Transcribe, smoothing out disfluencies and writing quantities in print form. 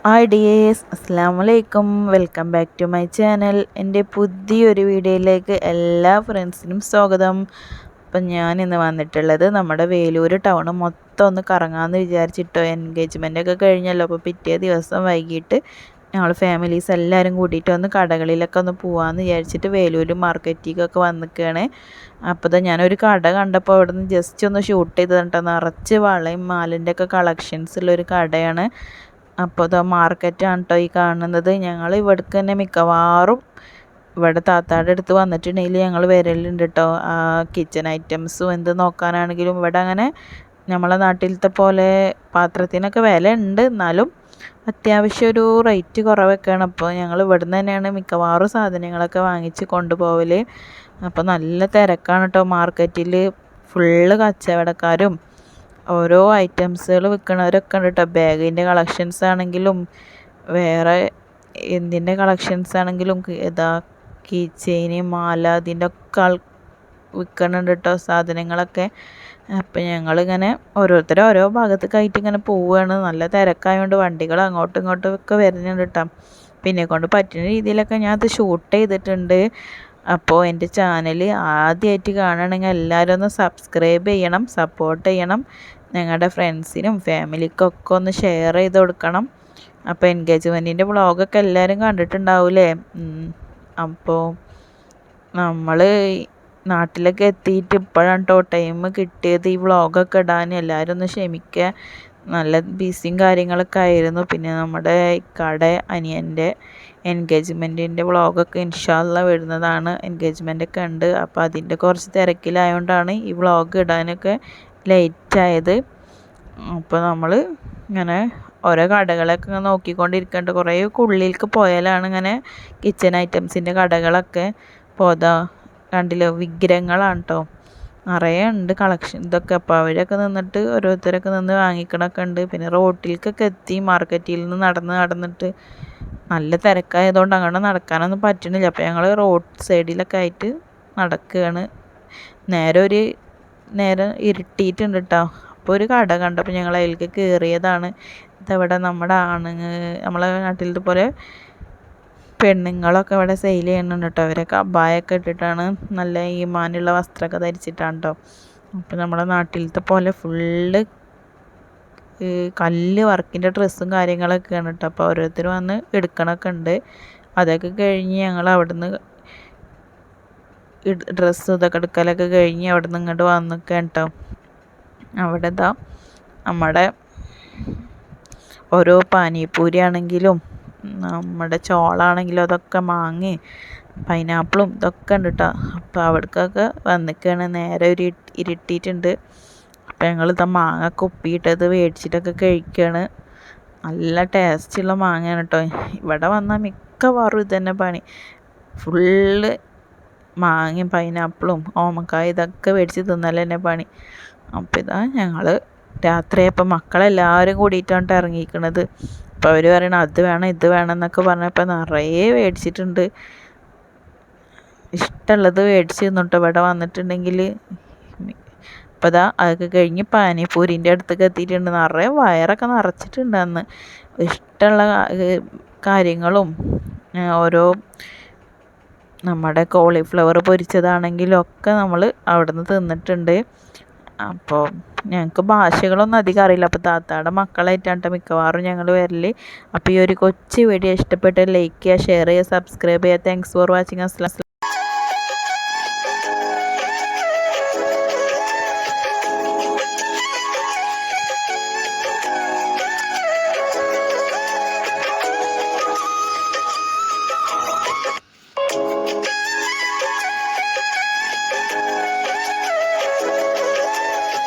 Hi dears, അസ്സാം വലൈക്കും. Welcome back to my channel. എൻ്റെ പുതിയൊരു വീഡിയോയിലേക്ക് എല്ലാ ഫ്രണ്ട്സിനും സ്വാഗതം. അപ്പം ഞാൻ ഇന്ന് വന്നിട്ടുള്ളത് നമ്മുടെ വേലൂർ ടൗൺ മൊത്തം ഒന്ന് കറങ്ങാമെന്ന് വിചാരിച്ചിട്ടോ. എൻഗേജ്മെൻറ്റൊക്കെ കഴിഞ്ഞല്ലോ. അപ്പോൾ പിറ്റേ ദിവസം വൈകിട്ട് ഞങ്ങൾ ഫാമിലീസ് എല്ലാവരും കൂടിയിട്ട് ഒന്ന് കടകളിലൊക്കെ ഒന്ന് പോകാമെന്ന് വിചാരിച്ചിട്ട് വേലൂർ മാർക്കറ്റിലേക്കൊക്കെ വന്നിക്കുകയാണ്. അപ്പോൾ ഞാനൊരു കട കണ്ടപ്പോൾ അവിടെ നിന്ന് ജസ്റ്റ് ഒന്ന് ഷൂട്ട് ചെയ്തിട്ടോ. നിറച്ച് വളയും മാലിൻ്റെ ഒക്കെ കളക്ഷൻസ് ഉള്ളൊരു കടയാണ്. അപ്പോൾ ഇതാ മാർക്കറ്റാണ് കേട്ടോ ഈ കാണുന്നത്. ഞങ്ങൾ ഇവിടേക്ക് തന്നെ മിക്കവാറും ഇവിടെ താത്താടെ അടുത്ത് വന്നിട്ടുണ്ടെങ്കിൽ ഞങ്ങൾ വരലുണ്ട് കേട്ടോ. കിച്ചൺ ഐറ്റംസും എന്ത് നോക്കാനാണെങ്കിലും ഇവിടെ അങ്ങനെ നമ്മളെ നാട്ടിലത്തെ പോലെ പാത്രത്തിനൊക്കെ വില ഉണ്ട്, എന്നാലും അത്യാവശ്യം ഒരു റേറ്റ് കുറവൊക്കെയാണ്. അപ്പോൾ ഞങ്ങൾ ഇവിടെ നിന്ന് തന്നെയാണ് മിക്കവാറും സാധനങ്ങളൊക്കെ വാങ്ങിച്ച് കൊണ്ടുപോകൽ. അപ്പോൾ നല്ല തിരക്കാണ് കേട്ടോ മാർക്കറ്റിൽ. ഫുള്ള് കച്ചവടക്കാരും ഓരോ ഐറ്റംസുകൾ വിൽക്കണവരൊക്കെ ഉണ്ട് കേട്ടോ. ബാഗിൻ്റെ കളക്ഷൻസ് ആണെങ്കിലും വേറെ എന്തിൻ്റെ കളക്ഷൻസ് ആണെങ്കിലും ഇതാ കീ ചെയിന്, മാല, അതിൻ്റെ ഒക്കെ വിൽക്കണുണ്ട് കേട്ടോ സാധനങ്ങളൊക്കെ. അപ്പം ഞങ്ങളിങ്ങനെ ഓരോരുത്തരും ഓരോ ഭാഗത്തേക്കായിട്ട് ഇങ്ങനെ പോവുകയാണ്. നല്ല തിരക്കായതുകൊണ്ട് വണ്ടികൾ അങ്ങോട്ടും ഇങ്ങോട്ടും ഒക്കെ വരുന്നുണ്ട് കേട്ടോ. പിന്നെ കൊണ്ട് പറ്റുന്ന രീതിയിലൊക്കെ ഞാൻ അത് ഷൂട്ട് ചെയ്തിട്ടുണ്ട്. അപ്പോൾ എൻ്റെ ചാനൽ ആദ്യമായിട്ട് കാണണമെങ്കിൽ എല്ലാവരും ഒന്ന് സബ്സ്ക്രൈബ് ചെയ്യണം, സപ്പോർട്ട് ചെയ്യണം. ഞങ്ങളുടെ ഫ്രണ്ട്സിനും ഫാമിലിക്കൊക്കെ ഒന്ന് ഷെയർ ചെയ്ത് കൊടുക്കണം. അപ്പോൾ എൻഗേജ്മെൻറ്റിൻ്റെ വ്ളോഗൊക്കെ എല്ലാവരും കണ്ടിട്ടുണ്ടാവില്ലേ. അപ്പോൾ നമ്മൾ നാട്ടിലൊക്കെ എത്തിയിട്ട് ഇപ്പോഴാണ് കേട്ടോ ടൈം കിട്ടിയത് ഈ വ്ളോഗൊക്കെ ഇടാൻ. എല്ലാവരും ഒന്ന് ക്ഷമിക്കുക, നല്ല ബിസിയും കാര്യങ്ങളൊക്കെ ആയിരുന്നു. പിന്നെ നമ്മുടെ കട അനിയൻ്റെ എൻഗേജ്മെൻറ്റിൻ്റെ വ്ളോഗൊക്കെ ഇൻഷാ അല്ലാഹ് വരുന്നതാണ്. എൻഗേജ്മെൻറ്റൊക്കെ ഉണ്ട്. അപ്പോൾ അതിൻ്റെ കുറച്ച് തിരക്കിലായതുകൊണ്ടാണ് ഈ വ്ളോഗ് ഇടാനൊക്കെ ലേറ്റായത്. അപ്പോൾ നമ്മൾ ഇങ്ങനെ ഓരോ കടകളൊക്കെ ഇങ്ങനെ നോക്കിക്കൊണ്ടിരിക്കുന്നുണ്ട്. കുറേ ഉള്ളിലേക്ക് പോയാലാണ് ഇങ്ങനെ കിച്ചൺ ഐറ്റംസിൻ്റെ കടകളൊക്കെ. പോതാ കണ്ടില്ലോ, വിഗ്രഹങ്ങളാണ് കേട്ടോ, നിറയെ ഉണ്ട് കളക്ഷൻ ഇതൊക്കെ. അപ്പോൾ അവരൊക്കെ നിന്നിട്ട് ഓരോരുത്തരൊക്കെ നിന്ന് വാങ്ങിക്കണമൊക്കെ ഉണ്ട്. പിന്നെ റോട്ടിലേക്കൊക്കെ എത്തി. മാർക്കറ്റിൽ നിന്ന് നടന്നിട്ട് നല്ല തിരക്കായതുകൊണ്ട് അങ്ങനെ നടക്കാനൊന്നും പറ്റണില്ല. അപ്പോൾ ഞങ്ങൾ റോഡ് സൈഡിലൊക്കെ ആയിട്ട് നടക്കുകയാണ്. നേരം ഇരുട്ടിയിട്ടുണ്ട് കേട്ടോ. അപ്പോൾ ഒരു കട കണ്ടപ്പോൾ ഞങ്ങൾ അതിലേക്ക് കയറിയതാണ്. ഇതവിടെ നമ്മുടെ നമ്മളെ നാട്ടിലത്തെ പോലെ പെണ്ണുങ്ങളൊക്കെ ഇവിടെ സെയിൽ ചെയ്യുന്നുണ്ട് കേട്ടോ. അവരൊക്കെ അബായൊക്കെ ഇട്ടിട്ടാണ്, നല്ല ഈമാനുള്ള വസ്ത്രമൊക്കെ ധരിച്ചിട്ടാണ് കേട്ടോ. അപ്പോൾ നമ്മുടെ നാട്ടിലത്തെ പോലെ ഫുള്ള് കല്ല് വർക്കിൻ്റെ ഡ്രസ്സും കാര്യങ്ങളൊക്കെയാണ് കേട്ടോ. അപ്പോൾ ഓരോരുത്തർ വന്ന് എടുക്കണമൊക്കെ ഉണ്ട്. അതൊക്കെ കഴിഞ്ഞ് ഞങ്ങൾ അവിടുന്ന് ഡ്രസ്സ് ഇതൊക്കെ എടുക്കലൊക്കെ കഴിഞ്ഞ് അവിടെ നിന്ന് ഇങ്ങോട്ട് വന്നിട്ട് കേട്ടോ. അവിടെ ഇതാ നമ്മുടെ ഓരോ പാനിപൂരി ആണെങ്കിലും നമ്മുടെ ചോളാണെങ്കിലും അതൊക്കെ മാങ്ങി പൈനാപ്പിളും ഇതൊക്കെ ഉണ്ട് കേട്ടോ. അപ്പോൾ അവിടേക്കൊക്കെ വന്നിക്കാണ്. നേരെ ഒരു ഇരുട്ടിയിട്ടുണ്ട്. അപ്പോൾ ഞങ്ങളിതാ മാങ്ങ കുപ്പിയിട്ടത് മേടിച്ചിട്ടൊക്കെ കഴിക്കുകയാണ്. നല്ല ടേസ്റ്റുള്ള മാങ്ങയാണ് കേട്ടോ. ഇവിടെ വന്നാൽ മിക്കവാറും ഇതന്നെ പണി. ഫുള്ള് മാങ്ങയും പൈനാപ്പിളും ഓമക്കായ ഇതൊക്കെ മേടിച്ച് തിന്നൽ തന്നെ പണി. അപ്പോൾ ഇതാ ഞങ്ങൾ രാത്രിയായപ്പോൾ മക്കളെല്ലാവരും കൂടിയിട്ടാണ് ഇറങ്ങിയിരിക്കണത്. അപ്പോൾ അവർ പറയണം അത് വേണം ഇത് വേണം എന്നൊക്കെ പറഞ്ഞപ്പോൾ നിറയെ മേടിച്ചിട്ടുണ്ട്. ഇഷ്ടമുള്ളത് മേടിച്ച് തിന്നിട്ട് ഇവിടെ വന്നിട്ടുണ്ടെങ്കിൽ. അപ്പോൾ ഇതാ അതൊക്കെ കഴിഞ്ഞ് പാനിപൂരിൻ്റെ അടുത്തൊക്കെ എത്തിയിട്ടുണ്ട്. നിറയെ വയറൊക്കെ നിറച്ചിട്ടുണ്ട്. അന്ന് ഇഷ്ടമുള്ള കാര്യങ്ങളും ഓരോ നമ്മുടെ കോളിഫ്ലവർ പൊരിച്ചതാണെങ്കിലും ഒക്കെ നമ്മൾ അവിടെ നിന്ന് തിന്നിട്ടുണ്ട്. അപ്പോൾ ഞങ്ങൾക്ക് ഭാഷകളൊന്നും അധികം അറിയില്ല. അപ്പോൾ താത്താടെ മക്കളായിട്ടാണ് മിക്കവാറും ഞങ്ങൾ വരൽ. അപ്പോൾ ഈ ഒരു കൊച്ചു വീഡിയോ ഇഷ്ടപ്പെട്ട് ലൈക്ക് ചെയ്യുക, ഷെയർ ചെയ്യുക, സബ്സ്ക്രൈബ് ചെയ്യുക. Thanks for watching.